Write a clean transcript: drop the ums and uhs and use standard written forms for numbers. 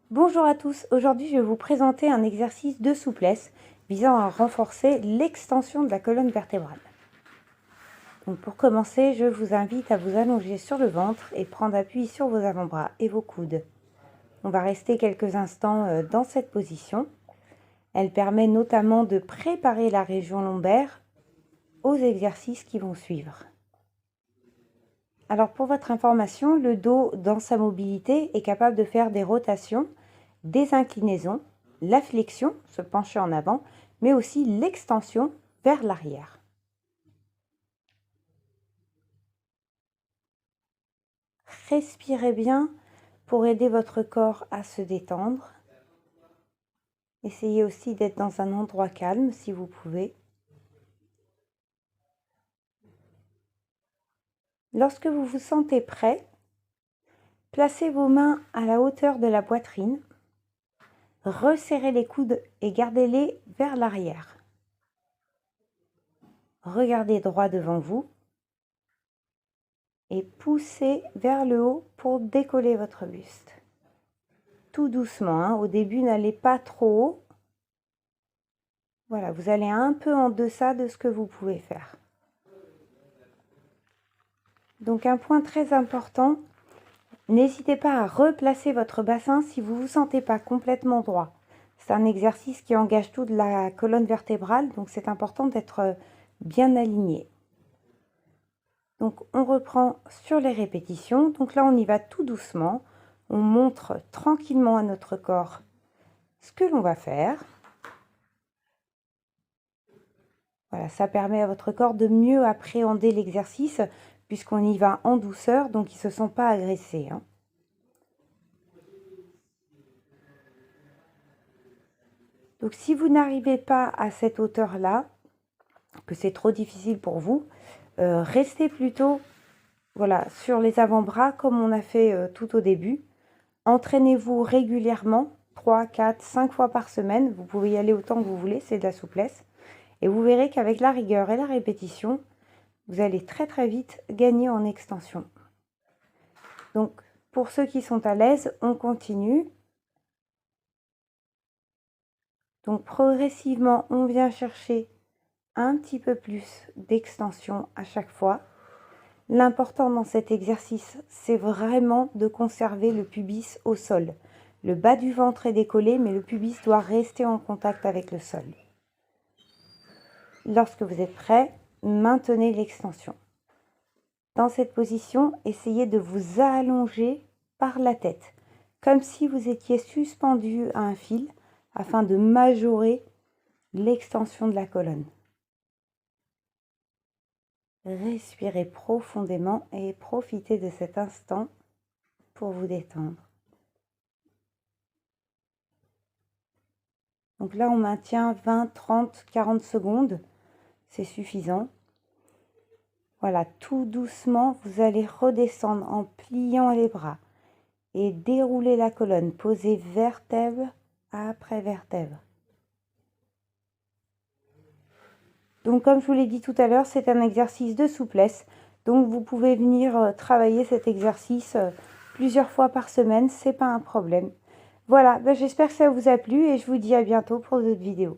Bonjour à tous, aujourd'hui je vais vous présenter un exercice de souplesse visant à renforcer l'extension de la colonne vertébrale. Donc pour commencer, je vous invite à vous allonger sur le ventre et prendre appui sur vos avant-bras et vos coudes. On va rester quelques instants dans cette position. Elle permet notamment de préparer la région lombaire aux exercices qui vont suivre. Alors pour votre information, le dos dans sa mobilité est capable de faire des rotations, des inclinaisons, la flexion, se pencher en avant, mais aussi l'extension vers l'arrière. Respirez bien pour aider votre corps à se détendre. Essayez aussi d'être dans un endroit calme si vous pouvez. Lorsque vous vous sentez prêt, placez vos mains à la hauteur de la poitrine. Resserrez les coudes et gardez-les vers l'arrière. Regardez droit devant vous et poussez vers le haut pour décoller votre buste. Tout doucement, hein. Au début, n'allez pas trop haut. Voilà, vous allez un peu en deçà de ce que vous pouvez faire. Donc un point très important, n'hésitez pas à replacer votre bassin si vous ne vous sentez pas complètement droit. C'est un exercice qui engage toute la colonne vertébrale, donc c'est important d'être bien aligné. Donc on reprend sur les répétitions. Donc là on y va tout doucement. On montre tranquillement à notre corps ce que l'on va faire. Voilà, ça permet à votre corps de mieux appréhender l'exercice puisqu'on y va en douceur, donc ils ne se sont pas agressés, hein. Donc si vous n'arrivez pas à cette hauteur-là, que c'est trop difficile pour vous, restez plutôt voilà, sur les avant-bras comme on a fait tout au début. Entraînez-vous régulièrement, 3, 4, 5 fois par semaine. Vous pouvez y aller autant que vous voulez, c'est de la souplesse. Et vous verrez qu'avec la rigueur et la répétition, vous allez très vite gagner en extension. Donc, pour ceux qui sont à l'aise, on continue. Donc, progressivement, on vient chercher un petit peu plus d'extension à chaque fois. L'important dans cet exercice, c'est vraiment de conserver le pubis au sol. Le bas du ventre est décollé, mais le pubis doit rester en contact avec le sol. Lorsque vous êtes prêt, maintenez l'extension. Dans cette position, essayez de vous allonger par la tête, comme si vous étiez suspendu à un fil, afin de majorer l'extension de la colonne. Respirez profondément et profitez de cet instant pour vous détendre. Donc là, on maintient 20, 30, 40 secondes. C'est suffisant. Voilà, tout doucement, vous allez redescendre en pliant les bras et dérouler la colonne. Posez vertèbre après vertèbre. Donc comme je vous l'ai dit tout à l'heure, c'est un exercice de souplesse. Donc vous pouvez venir travailler cet exercice plusieurs fois par semaine, c'est pas un problème. Voilà, j'espère que ça vous a plu et je vous dis à bientôt pour d'autres vidéos.